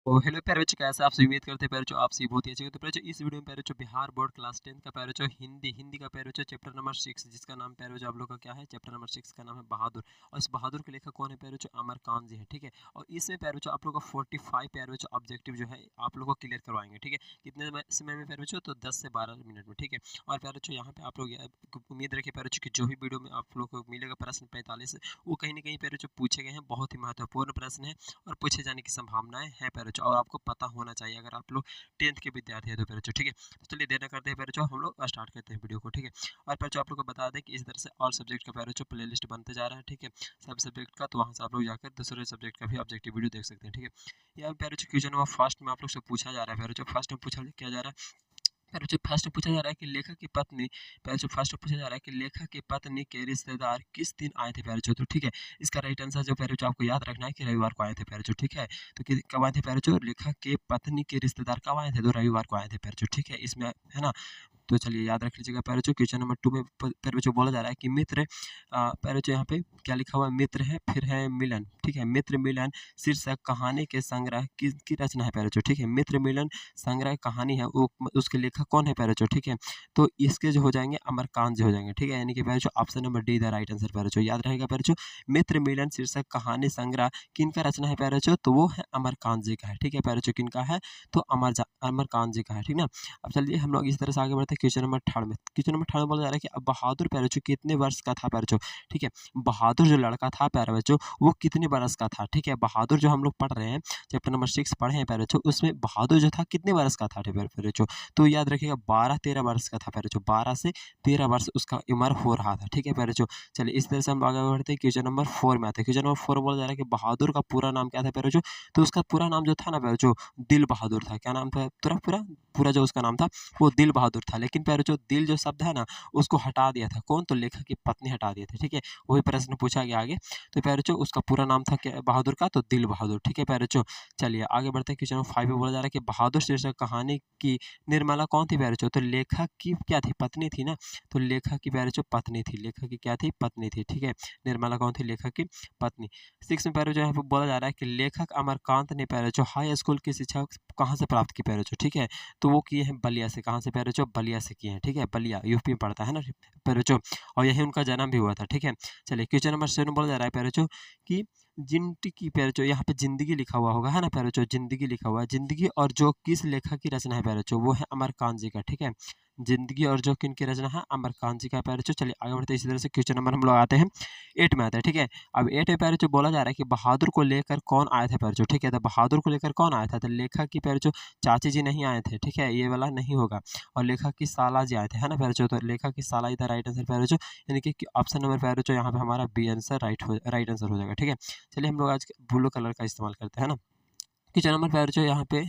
तो हेलो प्यारे बच्चों, कैसे आप सभी? उम्मीद करते हैं प्यारे बच्चों आप सभी बहुत ही अच्छे हो। तो प्यारे बच्चों इस वीडियो में प्यारे बच्चों बिहार बोर्ड क्लास 10 का प्यारे बच्चों हिंदी का प्यारे बच्चों चैप्टर नंबर 6, जिसका नाम प्यारे बच्चों आप लोग का क्या है, चैप्टर नंबर 6 का नाम है बहादुर। और इस बहादुर के लेखक कौन है प्यारे बच्चों? अमरकांत जी है, ठीक है। और इसमें प्यारे बच्चों आप लोग का 45 प्यारे बच्चों ऑब्जेक्टिव जो है आप लोग को क्लियर करवाएंगे, ठीक है। कितने समय में प्यारे बच्चों? तो 10 से 12 मिनट में, ठीक है। और प्यारे बच्चों यहाँ पे आप लोग उम्मीद रखिए प्यारे बच्चों की जो भी वीडियो में आप लोग को मिलेगा प्रश्न 45, वो कहीं ना कहीं प्यारे बच्चों पूछे गए हैं, बहुत ही महत्वपूर्ण प्रश्न है और पूछे जाने की संभावनाएं हैं प्यारे बच्चों, और आपको पता होना चाहिए अगर आप लोग 10th के विद्यार्थी हैं तो प्यारे बच्चों, ठीक है। तो चलिए देर न करते हैं प्यारे बच्चों, हम लोग स्टार्ट करते हैं वीडियो को, ठीक है। और प्यारे बच्चों आप लोग को बता दें कि इस तरह से और सब्जेक्ट का प्यारे बच्चों प्ले लिस्ट बनते जा रहा है, ठीक है। सब सब्जेक्ट का, तो वहाँ से आप लोग जाकर दूसरे सब्जेक्ट का भी ऑब्जेक्टिव वीडियो देख सकते हैं, ठीक है। यहाँ प्यारे बच्चों क्वेश्चन नंबर फर्स्ट में आप लोग से पूछा जा रहा है प्यारे बच्चों, फर्स्ट में पूछा क्या जा रहा है प्यारे बच्चों, फर्स्ट पूछा जा रहा है कि लेखक की पत्नी, प्यारे बच्चों फर्स्ट पूछा जा रहा है कि लेखक की पत्नी के रिश्तेदार किस दिन आए थे प्यारे बच्चों, तो ठीक है। इसका राइट आंसर जो प्यारे बच्चों आपको याद रखना है कि रविवार को आए थे प्यारे बच्चों, ठीक है। तो कब आए थे प्यारे बच्चों? लेखक के पत्नी के रिश्तेदार कब आए थे? तो रविवार को आए थे प्यारे बच्चों, ठीक है। इसमें है ना। तो चलिए याद रख लीजिएगा प्यारे बच्चों, क्वेश्चन नंबर 2 में प्यारे बच्चों बोला जा रहा है कि मित्र, प्यारे बच्चों यहाँ पे क्या लिखा हुआ है? मित्र है, फिर है मिलन, ठीक है। मित्र मिलन शीर्षक कहानी के संग्रह की रचना है प्यारे बच्चों, ठीक है। मित्र मिलन संग्रह कहानी है, वो उसके लेखक कौन है प्यारे बच्चों, ठीक है। तो इसके जो हो जाएंगे अमरकांत जी हो जाएंगे, ठीक है। यानी कि प्यारे बच्चों option number D the right answer प्यारे बच्चों, याद रहेगा प्यारे बच्चों। मित्र मिलन शीर्षक कहानी संग्रह किनका रचना है प्यारे बच्चों? तो वो है अमरकांत जी का है, ठीक है प्यारे बच्चों। किनका है? तो अमरकांत जी का है, ठीक ना। अब चलिए हम लोग इस तरह से आगे बढ़ते हैं क्वेश्चन नंबर 3 में। क्वेश्चन नंबर 3 में बोला जा रहा है कि अब बहादुर प्यारे बच्चों कितने वर्ष का था प्यारे बच्चों, ठीक है। बहादुर जो लड़का था प्यारे बच्चों, वो कितने बरस का था, ठीक है। बहादुर जो हम लोग पढ़ रहे हैं, चैप्टर नंबर 6 पढ़े हैं प्यारे बच्चों, उसमें बहादुर जो था कितने वर्ष का था प्यारे बच्चों? तो याद रखिएगा 12-13 वर्ष का था प्यारे बच्चों, 12 से 13 वर्ष उसका उम्र हो रहा था, ठीक है प्यारे बच्चों। चलिए इस तरह से हम आगे बढ़ते हैं, क्वेश्चन नंबर 4 में आते हैं। क्वेश्चन नंबर 4 बोला जा रहा है कि बहादुर का पूरा नाम क्या था प्यारे बच्चों? तो उसका पूरा नाम जो था ना प्यारे बच्चों, दिल बहादुर था। क्या नाम था? पूरा पूरा पूरा जो उसका नाम था वो दिल बहादुर था। लेकिन प्यारे जो दिल जो शब्द है ना, उसको हटा दिया था कौन? तो लेखक की पत्नी हटा दिए थे, ठीक है। वही प्रश्न पूछा गया आगे। तो प्यारे जो उसका पूरा नाम था क्या बहादुर का? तो दिल बहादुर, ठीक है प्यारे जो। चलिए आगे बढ़ते हैं, क्वेश्चन नंबर 5 में बोला जा रहा है कि बहादुर शीर्षक कहानी की निर्मला कौन थी प्यारे जो? तो लेखक की क्या थी? पत्नी थी ना। तो लेखक की प्यारे जो पत्नी थी, लेखक की क्या थी? पत्नी थी, ठीक है। निर्मला कौन थी? लेखक की पत्नी। 6 में प्यारे जो है बोला जा रहा है कि लेखक अमरकांत ने प्यारे जो हाई स्कूल की शिक्षा कहाँ से प्राप्त की प्यारे जो, ठीक है। तो वो किए हैं बलिया से। कहाँ से प्यारे बच्चों? बलिया से किए हैं, ठीक है। बलिया यूपी में पड़ता है ना प्यारे बच्चों, और यही उनका जन्म भी हुआ था, ठीक है। चलिए क्वेश्चन नंबर 7 बोला जा रहा है प्यारे बच्चों कि जिंटी की प्यारे बच्चों, यहाँ पे जिंदगी लिखा हुआ होगा है ना प्यारे बच्चों, जिंदगी लिखा हुआ है। जिंदगी और जो किस लेखक की रचना है प्यारे बच्चों? वो है अमरकांत जी का, ठीक है। जिंदगी और जो किन की रचना है? अमरकांत जी का प्यारे बच्चों। चलिए आगे बढ़ते हैं, इसी तरह से क्वेश्चन नंबर हम लोग आते हैं 8 में आते हैं, ठीक है। अब 8 में प्यारे बच्चों बोला जा रहा है कि बहादुर को लेकर कौन आया था प्यारे बच्चों, ठीक है। तो बहादुर को लेकर कौन आया था? तो लेखक की प्यारे बच्चों चाची जी नहीं आए थे, ठीक है। ये वाला नहीं होगा। और लेखक की साला जी आए थे, है ना प्यारे बच्चों। तो लेखक की साला ही था राइट आंसर प्यारे बच्चों, यानी कि ऑप्शन नंबर प्यारे बच्चों यहाँ पे हमारा बी आंसर राइट आंसर हो जाएगा, ठीक है। चलिए हम लोग आज ब्लू कलर का इस्तेमाल करते हैं ना। किचन नंबर प्यारे बच्चों यहाँ पे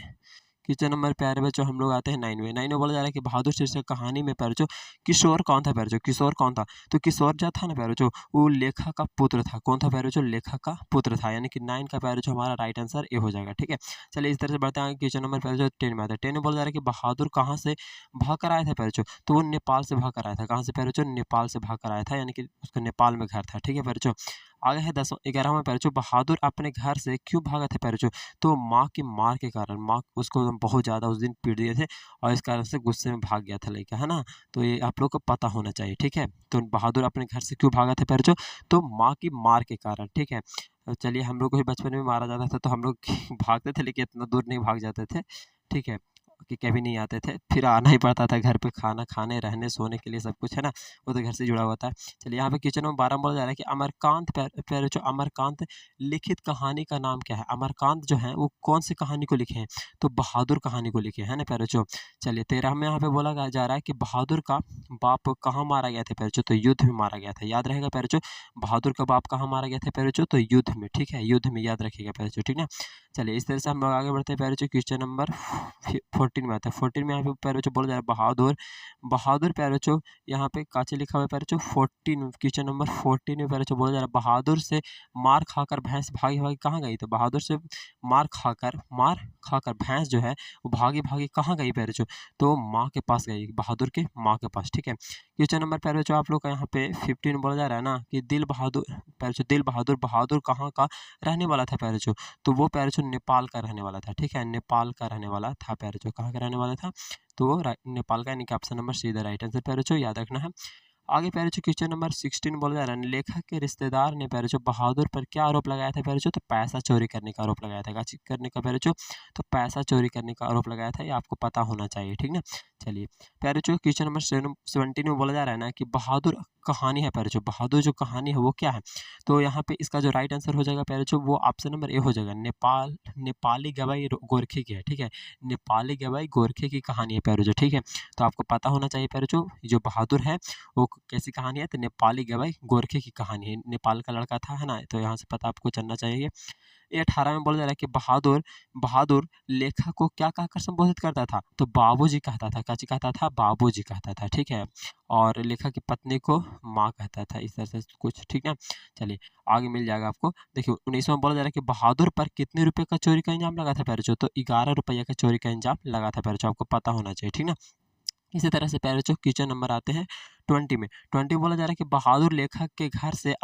किचन नंबर प्यारे बच्चों हम लोग आते हैं 9 में। 9 में बोला जा रहा है कि बहादुर शीर्षक कहानी में प्यारे बच्चों किशोर कौन था प्यारे बच्चों? किशोर कौन था? तो किशोर जो था ना प्यारे बच्चों, वो लेखक का पुत्र था। कौन था प्यारे बच्चों? लेखक का पुत्र था, यानी कि 9 का प्यारे बच्चों हमारा राइट आंसर ए हो जाएगा, ठीक है। चलिए इस तरह से बढ़ते हैं आगे, क्वेश्चन नंबर प्यारे बच्चों 10 में आता है। 10 में बोला जा रहा है कि बहादुर कहाँ से भाग कर आया था प्यारे बच्चों? तो वो नेपाल से भाग कर आया था। कहाँ से प्यारे बच्चों? नेपाल से भाग कर आया था, यानी कि उसका नेपाल में घर था, ठीक है प्यारे बच्चों। आगे है 11वां प्यारे बच्चों, बहादुर अपने घर से क्यों भागा था प्यारे बच्चों? तो माँ की मार के कारण, माँ उसको बहुत ज़्यादा उस दिन पीट दिए थे और इस कारण से गुस्से में भाग गया था लड़का, है ना। तो ये आप लोग को पता होना चाहिए, ठीक है। तो बहादुर अपने घर से क्यों भागा था प्यारे बच्चों? तो माँ की मार के कारण, ठीक है। चलिए हम लोग को भी बचपन में मारा जाता था तो हम लोग भागते थे, लेकिन इतना दूर नहीं भाग जाते थे, ठीक है। कि कभी नहीं आते थे, फिर आना ही पड़ता था घर पे, खाना खाने, रहने, सोने के लिए सब कुछ, है ना। वो तो घर से जुड़ा हुआ था। चलिए यहाँ पे क्वेश्चन नंबर 12 बोला जा रहा है कि अमरकांत प्यारे जो अमरकांत लिखित कहानी का नाम क्या है? अमरकांत जो है वो कौन सी कहानी को लिखे हैं? तो बहादुर कहानी को लिखे हैं ना प्यारे बच्चों। चलिए 13 में यहाँ पे बोला जा रहा है कि बहादुर का बाप कहाँ मारा गया था प्यारे बच्चों? तो युद्ध में मारा गया था, याद रहेगा प्यारे बच्चों। बहादुर का बाप कहाँ मारा गया था प्यारे बच्चों? तो युद्ध में, ठीक है। युद्ध में, याद रखिएगा प्यारे बच्चों, ठीक ना। चलिए इस तरह से हम लोग आगे बढ़ते हैं प्यारे बच्चों, क्वेश्चन नंबर 14 में आता है। 14 में यहाँ पे प्यारे बच्चों बोला जा रहा है बहादुर, बहादुर प्यारे बच्चों यहाँ पे काचे लिखा हुआ है प्यारे बच्चों 14, क्वेश्चन नंबर 14 में प्यारे बच्चों बोला जा रहा है बहादुर से मार खाकर भैंस भागी भागी कहाँ गई? तो बहादुर से मार खाकर भैंस जो है वो भागी भागी कहाँ गई प्यारे बच्चों? तो माँ के पास गई, बहादुर के माँ के पास, ठीक है। क्वेश्चन नंबर प्यारे बच्चों आप लोग का यहाँ पे 15 बोला जा रहा है ना कि दिल बहादुर प्यारे बच्चों, दिल बहादुर बहादुर कहाँ का रहने वाला था प्यारे बच्चों? तो वो प्यारे बच्चों नेपाल का रहने वाला था, ठीक है, नेपाल का रहने वाला था प्यारे बच्चों। कहाँ का रहने वाला था? तो वो नेपाल का, यानी कि option number see the right answer प्यारे बच्चों, याद रखना है। आगे प्यारे बच्चों क्वेश्चन नंबर 16 बोला जा रहा है लेखक के रिश्तेदार ने प्यारे बच्चों बहादुर पर क्या आरोप लगाया था प्यारे बच्चों? तो पैसा चोरी करने का आरोप लगाया था। क्या चीज करने का प्यारे बच्चों? तो पैसा चोरी करने का आरोप लगाया था, ये आपको पता होना चाहिए, ठीक ना। चलिए प्यारे बच्चों क्वेश्चन नंबर 17 में बोला जा रहा है ना कि बहादुर कहानी है प्यारे बच्चों, बहादुर जो कहानी है वो क्या है? तो यहाँ पे इसका जो राइट आंसर हो जाएगा प्यारे बच्चों वो ऑप्शन नंबर ए हो जाएगा, नेपाली गवाई गोरखे की है, ठीक है, नेपाली गवाई गोरखे की कहानी है प्यारे बच्चों, ठीक है। तो आपको पता होना चाहिए प्यारे बच्चों जो बहादुर है वो कैसी कहानी है? तो नेपाली गवाई गोरखे की कहानी है, नेपाल का लड़का था, है ना, तो यहाँ से पता आपको चलना चाहिए। ये 18 में बोला जा रहा है कि बहादुर बहादुर लेखक को क्या कहकर संबोधित करता था? तो बाबूजी कहता था। क्या कहता था? बाबूजी कहता था, ठीक है। और लेखक की पत्नी को माँ कहता था, इस तरह से कुछ, ठीक है। चलिए आगे मिल जाएगा आपको। देखिए 19 में बोला जा रहा है कि बहादुर पर कितने रुपए का चोरी का इल्जाम लगा था प्यारे बच्चों? तो 11 रुपये का चोरी का इल्जाम लगा था प्यारे बच्चों, आपको पता होना चाहिए, ठीक ना। इसी तरह से प्यारे बच्चों क्वेश्चन नंबर आते हैं 20 में। 20 बोला जा रहा है कि बहादुर लेखक के घर से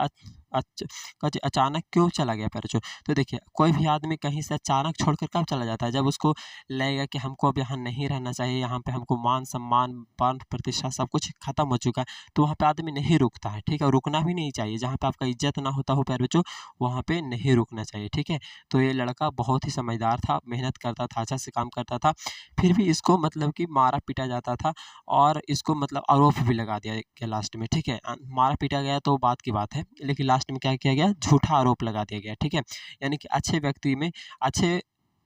अचानक क्यों चला गया प्यारे बच्चों? तो देखिए कोई भी आदमी कहीं से अचानक छोड़कर कब चला जाता है? जब उसको लगेगा कि हमको अब यहाँ नहीं रहना चाहिए, यहाँ पे हमको मान सम्मान मान प्रतिष्ठा सब कुछ खत्म हो चुका है, तो वहाँ पे आदमी नहीं रुकता है, ठीक है, और रुकना भी नहीं चाहिए। जहाँ पे आपका इज्जत ना होता हो प्यारे बच्चों वहाँ पे नहीं रुकना चाहिए, ठीक है। तो ये लड़का बहुत ही समझदार था, मेहनत करता था, अच्छा से काम करता था, फिर भी इसको मतलब कि मारा पीटा जाता था और इसको मतलब आरोप भी लगा दिया गया लास्ट में, ठीक है। मारा पीटा गया तो बात की बात है, लेकिन लास्ट में क्या किया गया? झूठा आरोप लगा दिया गया, ठीक है। यानी कि अच्छे व्यक्ति में अच्छे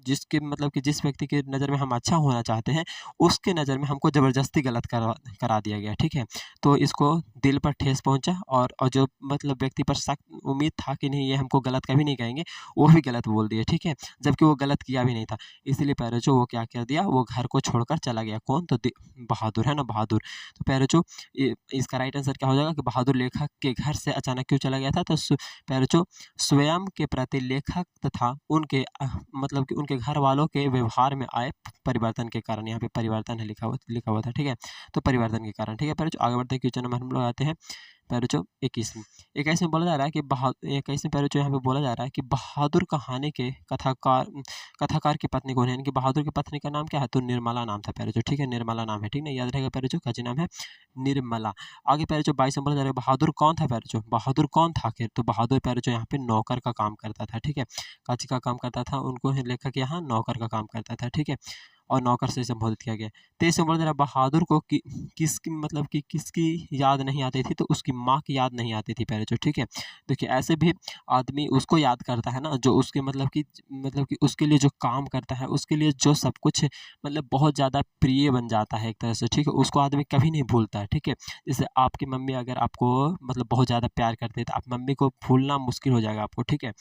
जिसके मतलब कि जिस व्यक्ति के नज़र में हम अच्छा होना चाहते हैं उसके नज़र में हमको ज़बरदस्ती गलत करा दिया गया, ठीक है। तो इसको दिल पर ठेस पहुंचा और जो मतलब व्यक्ति पर शक उम्मीद था कि नहीं ये हमको गलत कभी नहीं कहेंगे, वो भी गलत बोल दिए, ठीक है, जबकि वो गलत किया भी नहीं था। इसलिए प्यारे बच्चों वो क्या कर दिया? वो घर को छोड़कर चला गया। कौन? तो बहादुर, है ना, बहादुर। तो प्यारे बच्चों इसका राइट आंसर क्या हो जाएगा कि बहादुर लेखक के घर से अचानक क्यों चला गया था? तो प्यारे बच्चों स्वयं के प्रति लेखक तथा उनके मतलब कि उनके घर वालों के व्यवहार में आए परिवर्तन के कारण, यहाँ पे परिवर्तन है लिखा हुआ था, ठीक है। तो परिवर्तन के कारण, ठीक है प्यारे बच्चों। आगे बढ़ते हैं क्वेश्चन नंबर हम लोग आते हैं प्यारे बच्चों 21 में। 21 में बोला जा रहा है कि 21 में प्यारे बच्चों यहाँ पे बोला जा रहा है कि बहादुर कहानी के कथाकार की पत्नी कौन है? यानी कि बहादुर की पत्नी का नाम क्या है? तो निर्मला नाम था प्यारे बच्चों, ठीक है, निर्मला नाम है, ठीक है, याद रहेगा प्यारे बच्चों, क्या नाम है? निर्मला। आगे प्यारे बच्चों 22 में बोला जा रहा है बहादुर कौन था प्यारे बच्चों? बहादुर कौन था आखिर? तो बहादुर प्यारे बच्चों यहाँ पे नौकर का काम करता था, ठीक है, काची का काम करता था, उनको लेखक यहाँ नौकर का काम करता था, ठीक है, और नौकर से संबोधित किया गया। 23 में बोला जा रहा है बहादुर को किसकी मतलब कि किसकी याद नहीं आती थी? तो उसकी माँ की याद नहीं आती थी प्यारे बच्चों, ठीक है। देखिए ऐसे भी आदमी उसको याद करता है ना जो उसके मतलब कि उसके लिए जो काम करता है, उसके लिए जो सब कुछ मतलब बहुत ज़्यादा प्रिय बन जाता है एक तरह से, ठीक है, उसको आदमी कभी नहीं भूलता है, ठीक है। जैसे आपकी मम्मी अगर आपको मतलब बहुत ज़्यादा प्यार करते हैं तो आप मम्मी को भूलना मुश्किल हो जाएगा आपको, ठीक है।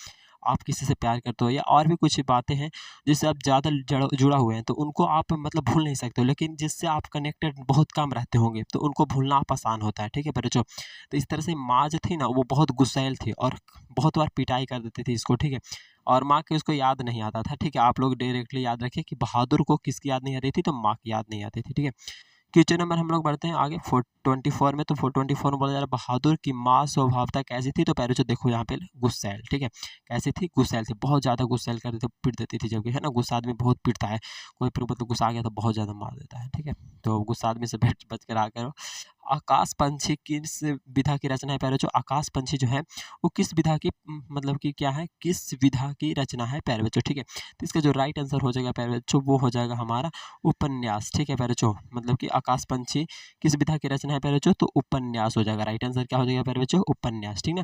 आप किसी से प्यार करते हो या और भी कुछ बातें हैं जिससे आप ज़्यादा जुड़ा हुए हैं तो उनको आप मतलब भूल नहीं सकते हो, लेकिन जिससे आप कनेक्टेड बहुत कम रहते होंगे तो उनको भूलना आप आसान होता है, ठीक है बच्चों। तो इस तरह से माँ जो थी ना वो बहुत गुस्सैल थी और बहुत बार पिटाई कर देती थी इसको, ठीक है, और माँ के उसको याद नहीं आता था, ठीक है। आप लोग डायरेक्टली याद रखिए कि बहादुर को किसकी याद नहीं आ रही थी? तो माँ की याद नहीं आती थी, ठीक है। क्वेश्चन नंबर हम लोग बढ़ते हैं आगे 24 में। तो 24 में बोला जा रहा है बहादुर की माँ स्वभावतः कैसी थी? तो पहले जो देखो यहाँ पे गुस्सैल, ठीक है, कैसी थी? गुस्सैल थी, बहुत ज़्यादा गुस्सैल कर देती, पीट देती थी, जबकि है ना गुस्सा आदमी बहुत पीटता है, कोई मतलब गुस्सा आ गया तो बहुत ज़्यादा मार देता है, ठीक है। तो गुस्सा आदमी से बच कर आ करो। आकाश पंछी किस विधा की रचना है प्यारे बच्चों? आकाश पंछी जो है वो किस विधा की मतलब कि क्या है, किस विधा की रचना है प्यारे बच्चों, ठीक है। तो इसका जो राइट आंसर हो जाएगा प्यारे बच्चों वो हो जाएगा हमारा उपन्यास, ठीक है प्यारे बच्चों। मतलब कि आकाश पंछी किस विधा की रचना है प्यारे बच्चों? तो उपन्यास हो जाएगा, राइट आंसर क्या हो जाएगा प्यारे बच्चों? उपन्यास, ठीक है।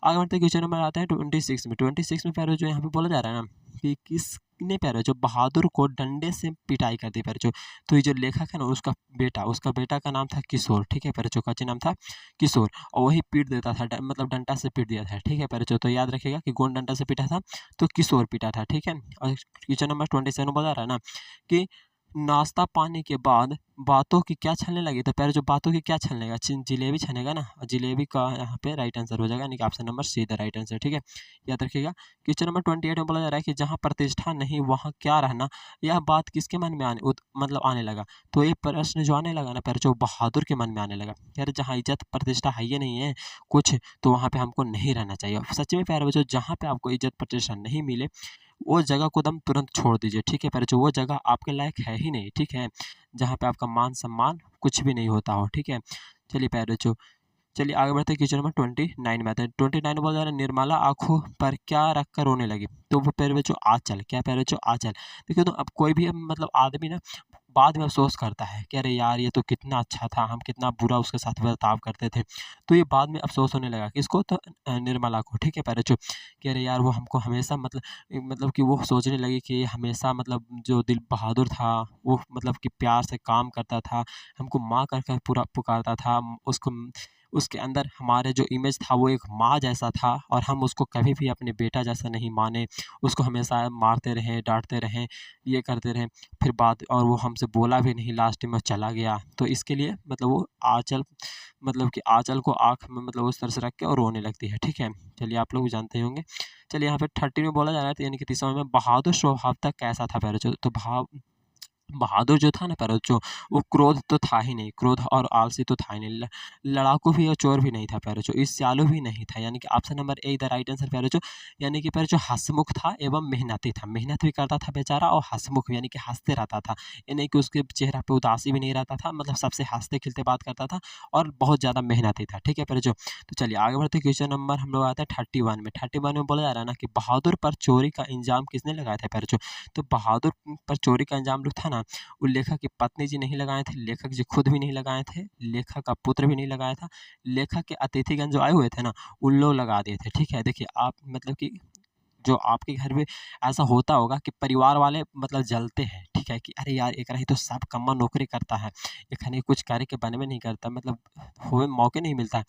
आगे बढ़ते क्वेश्चन नंबर आता है 26 में। 26 में प्यारे बच्चों यहाँ पे बोला जा रहा है ना कि किसने प्यारे बच्चों बहादुर को डंडे से पिटाई कर दी प्यारे बच्चों? तो ये जो लेखक है ना उसका बेटा का नाम था किशोर, ठीक है प्यारे बच्चों, का नाम था किशोर, और वही पीट देता था, मतलब डंडा से पीट दिया था, ठीक है प्यारे बच्चों। तो याद रखिएगा कि कौन डंडा से पीटा था? तो किशोर पीटा था, ठीक है। और क्वेश्चन नंबर 27 बोला रहा है ना कि नाश्ता पाने के बाद बातों की क्या छलने लगी, तो पहले जो बातों की क्या छलनेगा, जिलेबी छनेगा ना, जिलेबी का यहाँ पे राइट आंसर हो जाएगा, यानी कि option number see the right answer. ठीक है, याद रखिएगा। क्वेश्चन नंबर 28 में बोला जा रहा है कि जहाँ प्रतिष्ठा नहीं वहाँ क्या रहना, यह बात किसके मन में मतलब आने लगा। तो ये प्रश्न जो आने लगा ना पहले जो बहादुर के मन में आने लगा, यार जहाँ इज्जत प्रतिष्ठा है ही नहीं है कुछ, तो वहाँ पे हमको नहीं रहना चाहिए। सच में प्यारे बच्चों, जहाँ पे आपको इज्जत प्रतिष्ठा नहीं मिले वो जगह को दम तुरंत छोड़ दीजिए। ठीक है प्यारे बच्चों, वो जगह आपके लायक है ही नहीं। ठीक है, जहाँ पे आपका मान सम्मान कुछ भी नहीं होता हो। ठीक है, चलिए प्यारे बच्चों, चलिए आगे बढ़ते हैं। क्वेश्चन नंबर 29 में आते हैं। 29 बोला जा रहा है निर्मला आंखों पर क्या रख कर रोने लगी, तो वो प्यारे बच्चों आंचल, क्या प्यारे बच्चों आंचल। देखिए तो अब कोई भी मतलब आदमी ना बाद में अफसोस करता है कि अरे यार ये तो कितना अच्छा था, हम कितना बुरा उसके साथ बर्ताव करते थे, तो ये बाद में अफसोस होने लगा किसको, तो निर्मला को। ठीक है प्यारे बच्चों, कि अरे यार वो हमको हमेशा मतलब कि वो सोचने लगी कि ये हमेशा मतलब जो दिल बहादुर था वो मतलब कि प्यार से काम करता था, हमको माँ कर कर पूरा पुकारता था, उसको उसके अंदर हमारे जो इमेज था वो एक माँ जैसा था, और हम उसको कभी भी अपने बेटा जैसा नहीं माने, उसको हमेशा मारते रहें, डांटते रहें, ये करते रहें, फिर बाद और वो हमसे बोला भी नहीं, लास्ट में चला गया। तो इसके लिए मतलब वो आँचल मतलब कि आँचल को आँख में मतलब उस तरह से रख के और रोने लगती है। ठीक है, चलिए आप लोग भी जानते ही होंगे। चलिए यहाँ पे 30 में बोला जा रहा है, यानी कि 30वां में बहादुर स्वभाव तक कैसा था पहले तो बहादुर जो था ना पहले जो, वो क्रोध तो था ही नहीं, क्रोध और आलसी तो था ही नहीं, लड़ाकू भी और चोर भी नहीं था प्यारे जो, ईर्ष्यालु भी नहीं था, यानी कि option number A the right answer प्यारे जो। यानी कि प्यारे जो हंसमुख था एवं मेहनती था, मेहनत भी करता था बेचारा, और हंसमुख भी यानी कि हंसते रहता था, ये नहीं कि उसके चेहरा पे उदासी भी नहीं रहता था, मतलब सबसे हंसते खिलते बात करता था, और बहुत ज़्यादा मेहनती था। ठीक है प्यारे जो, तो चलिए आगे बढ़ते क्वेश्चन नंबर हम लोग आते हैं 31 में। 31 में बोला जा रहा है ना कि बहादुर पर चोरी का इंजाम किसने लगाया था प्यारे जो, तो बहादुर पर चोरी का इंजाम जो था ना, वो लेखक की पत्नी जी नहीं लगाए थे, लेखक जी खुद भी नहीं लगाए थे, लेखक का पुत्र भी नहीं लगाया था, लेखक के अतिथिगण जो आए हुए थे ना, उन लोग लगा दिए थे। ठीक है, देखिए आप मतलब कि जो आपके घर में ऐसा होता होगा कि परिवार वाले मतलब जलते हैं, ठीक है, कि अरे यार एकरा ही तो सब कम्मा नौकरी करता है, एखने कुछ कार्य के बनबे नहीं करता, मतलब होए मौके नहीं मिलता है।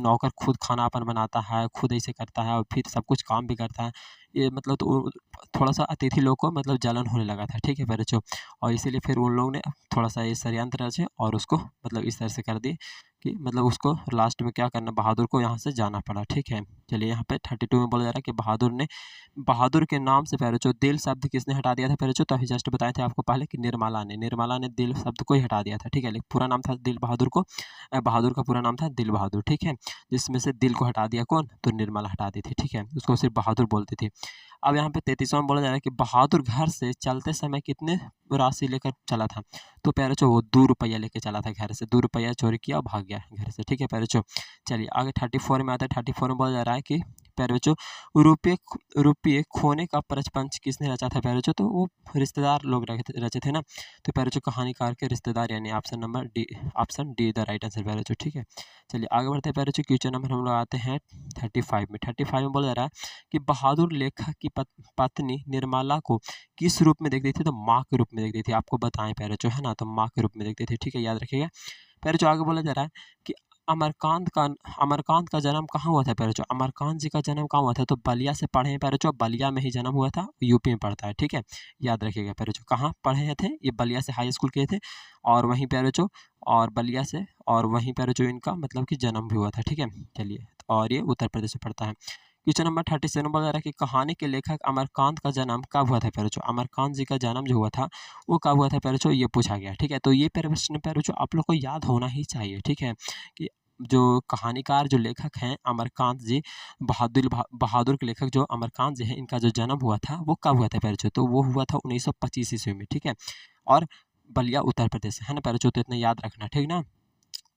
नौकर खुद खाना अपन बनाता है, खुद ऐसे करता है, और फिर सब कुछ काम भी करता है, ये मतलब तो थोड़ा सा अतिथि लोग को मतलब जलन होने लगा था। ठीक है बच्चों, और इसीलिए फिर उन लोग ने थोड़ा सा ये षड्यंत्र रचे और उसको मतलब इस तरह से कर दिए कि मतलब उसको लास्ट में क्या करना, बहादुर को यहाँ से जाना पड़ा। ठीक है, चलिए यहाँ पे 32 में बोला जा रहा है कि बहादुर के नाम से पहले जो दिल शब्द किसने हटा दिया था पहले जो, तो अभी जस्ट बताए थे आपको पहले कि निर्मला ने दिल शब्द को ही हटा दिया था। ठीक है, लेकिन पूरा नाम था दिल बहादुर को, बहादुर का पूरा नाम था दिल बहादुर। ठीक है, जिसमें से दिल को हटा दिया कौन, तो निर्मला हटा दी थी। ठीक है, उसको सिर्फ बहादुर बोलती थी। अब यहाँ पे 33वां में बोला जा रहा है कि बहादुर घर से चलते समय कितने राशि लेकर चला था, तो प्यारे चो वो 2 रुपया लेके चला था घर से, 2 रुपया चोरी किया और भाग गया घर से। ठीक है प्यारे चो, चलिए आगे 34 में आता है। 34 में बोला जा रहा है कि प्यारे बच्चों रुपये रुपये खोने का प्रपंच किसने रचा था प्यारे बच्चों, तो वो रिश्तेदार लोग रचे थे ना, तो प्यारे बच्चों कहानीकार के रिश्तेदार, यानी option number D, option D the right answer प्यारे बच्चों। ठीक है, चलिए आगे बढ़ते हैं प्यारे बच्चों। क्वेश्चन नंबर हम लोग आते हैं 35 में। 35 में बोला जा रहा है कि बहादुर लेखक की पत्नी निर्मला को किस रूप में देखती थी, तो माँ के रूप में देखती थी। आपको बताएं प्यारे जो है ना, तो माँ के रूप में देखती थी। ठीक है, याद रखिएगा। प्यारे जो आगे बोला जा रहा है कि अमरकांत का जन्म कहाँ हुआ था प्यारे जो, अमरकांत जी का जन्म कहाँ हुआ था, तो बलिया से पढ़े हैं प्यारे जो, बलिया में ही जन्म हुआ था, यूपी में पड़ता है। ठीक है, याद रखिएगा प्यारे जो, कहाँ पढ़े थे ये, बलिया से हाई स्कूल किए थे, और वहीं प्यारे जो, और बलिया से, और वहीं प्यारे जो इनका मतलब कि जन्म भी हुआ था। ठीक है, चलिए, और ये उत्तर प्रदेश में पड़ता है। क्वेश्चन नंबर 37 बोला जा रहा है कि कहानी के लेखक अमरकांत का जन्म कब हुआ था प्यारे जो, अमरकांत जी का जन्म जो हुआ था वो कब हुआ था प्यारे जो, ये पूछा गया। ठीक है, तो ये प्रश्न प्यारे जो आप लोग को याद होना ही चाहिए। ठीक है, कि जो कहानीकार जो लेखक हैं अमरकांत जी, बहादुर के लेखक जो अमरकांत जी हैं, इनका जो जन्म हुआ था वो कब हुआ था प्यारे जो, तो वो हुआ था 1925 ईस्वी में। ठीक है, और बलिया उत्तर प्रदेश है ना प्यारे जो, तो इतना याद रखना। ठीक ना,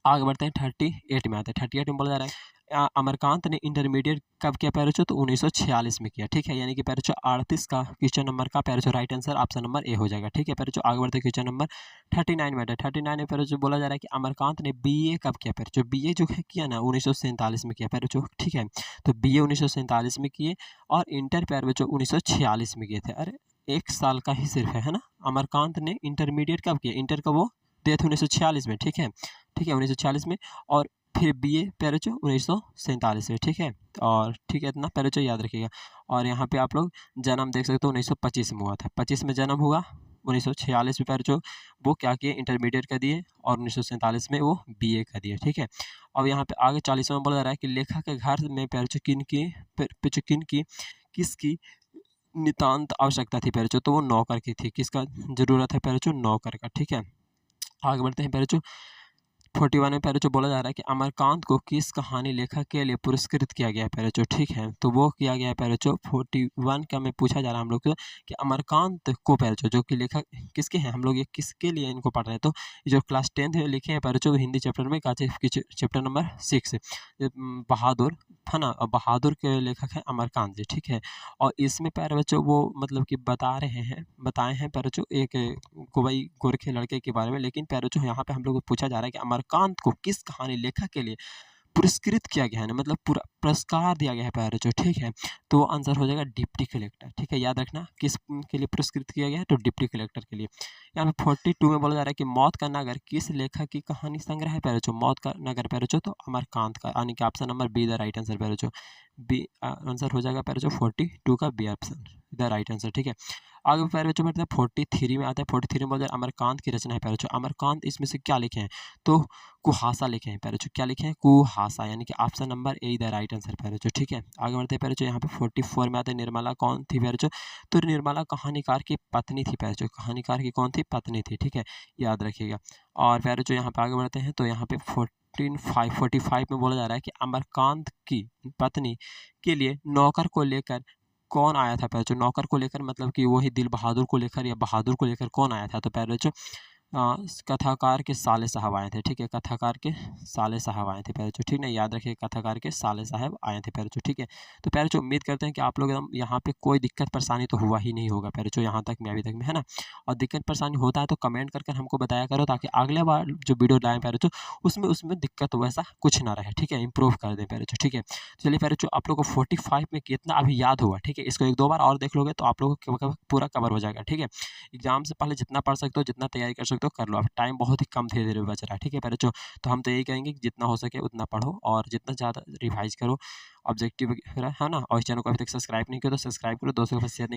आगे बढ़ते हैं 38 में आते हैं। 38 में बोला जा रहा है अमरकांत ने इंटरमीडिएट कब किया प्यारे तो 1946 में किया। ठीक है, यानी कि प्यारे 38 का क्वेश्चन नंबर का प्यारे right answer option number A हो जाएगा। ठीक है प्यारे, आगे बढ़ते हैं क्वेश्चन नंबर 39 में। 39 में प्यारे बोला जा रहा है कि अमरकांत ने बीए कब किया प्यारे, बीए जो है किया ना 1947 में किया प्यारे। ठीक है, तो बीए 1947 में किए, और इंटर प्यारे 1946 में किए थे। अरे 1 साल का ही सिर्फ है ना। अमरकांत ने इंटरमीडिएट कब किया, इंटर का वो दिए थे 1946 में। ठीक है, 1946 में, और फिर बीए प्यारे 1947 में। ठीक है, और ठीक है इतना प्यारे याद रखिएगा। और यहाँ पे आप लोग जन्म देख सकते हो 1925 में हुआ था, 25 में जन्म हुआ, 1946 में पैरों वो क्या किए, इंटरमीडिएट कर दिए, और 1947 में वो BA कर दिए। ठीक है, अब यहाँ पे आगे 40वां में बोला जा रहा है कि लेखक के घर में पैरों किन की किसकी नितांत आवश्यकता थी पैरों, तो वो नौकर की थी। किसका जरूरत है पैरों, नौकर का। ठीक है, आगे बढ़ते हैं पैरों 41 में पैरों बोला जा रहा है कि अमरकांत को किस कहानी लेखक के लिए पुरस्कृत किया गया है पैरों। ठीक है, तो वो किया गया है पैरों 41 का में पूछा जा रहा है हम लोग को कि अमरकांत को पैरों जो कि लेखक किसके हैं, हम लोग ये किसके लिए इनको पढ़ रहे हैं। तो जो क्लास 10th में लिखे हैं पैरों हिंदी चैप्टर में चैप्टर नंबर 6 बहादुर है ना, और बहादुर के लेखक हैं अमरकांत जी। ठीक है, और इसमें पैरों वो मतलब कि बताए हैं पैरों एक कोई गोरखे लड़के के बारे में, लेकिन पैरों यहाँ पे हम लोग को पूछा जा रहा है कि अमरकांत को किस कहानी लेखक के लिए पुरस्कृत किया गया है ना, मतलब पूरा पुरस्कार दिया गया है पैरों। ठीक है, तो आंसर हो जाएगा डिप्टी कलेक्टर। ठीक है, याद रखना किस के लिए पुरस्कृत किया गया है, तो डिप्टी कलेक्टर के लिए। यहाँ पे 42 में बोला जा रहा है कि मौत का नगर किस लेखक की कहानी संग्रह है पैरों, मौत का नगर पैरों, तो अमरकांत का, यानी कि option number B the right answer पैरों। बी आंसर हो जाएगा पैरों 42 का B option the right answer. ठीक है, आगे पैरों बढ़ते हैं 43 में आता है। 43 में बोलते हैं अमरकांत की रचना है पैरों। अमरकांत इसमें से क्या लिखे हैं, तो कुहासा लिखे हैं पैरों। क्या लिखे हैं, कुहासा, यानी कि option number A the right answer पैरों। ठीक है, आगे बढ़ते हैं पैरों। यहाँ पे 44 में आते हैं निर्मला कौन थी पैरों, तो निर्मला कहानीकार की पत्नी थी पैरों। कहानीकार की कौन थी, पत्नी थी। ठीक है, याद रखिएगा। और पैरों यहाँ पे आगे बढ़ते हैं, तो यहाँ पे 45 में बोला जा रहा है कि अमरकांत की पत्नी के लिए नौकर को लेकर कौन आया था पैरों। नौकर को लेकर मतलब कि वही दिल बहादुर को लेकर या बहादुर को लेकर कौन आया था, तो पैरों कथाकार के साले साहब आए थे। ठीक है, कथाकार के साले साहब आए थे पैरों। ठीक है, याद रखिए कथाकार के साले साहब आए थे पैरों। ठीक है, तो पैरों उम्मीद करते हैं कि आप लोग एकदम यहाँ पे कोई दिक्कत परेशानी तो हुआ ही नहीं होगा पैरों, यहाँ तक में अभी तक में, है ना। और दिक्कत परेशानी होता है तो कमेंट करके हमको बताया करो, ताकि अगले बार जो वीडियो लाएँ पैरों उसमें दिक्कत वैसा कुछ ना रहे। ठीक है, इंप्रूव कर दें पैरों। ठीक है, चलिए पैरों आप लोग को 45 में कितना अभी याद हुआ। ठीक है, इसको 1-2 बार और देख लोगे तो आप लोग को पूरा कवर हो जाएगा। ठीक है, एग्जाम से पहले जितना पढ़ सकते हो, जितना तैयारी कर सकते हो कर लो। अब टाइम बहुत ही कम धीरे-धीरे बच रहा है। ठीक है पैरों, तो हम तो यही कहेंगे कि जितना हो सके उतना पढ़ो और जितना ज़्यादा रिवाइज़ करो, ऑब्जेक्टिव वगैरह, है ना। और इस चैनल को अभी तक सब्सक्राइब नहीं किया तो सब्सक्राइब करो, दोस्तों के साथ शेयर नहीं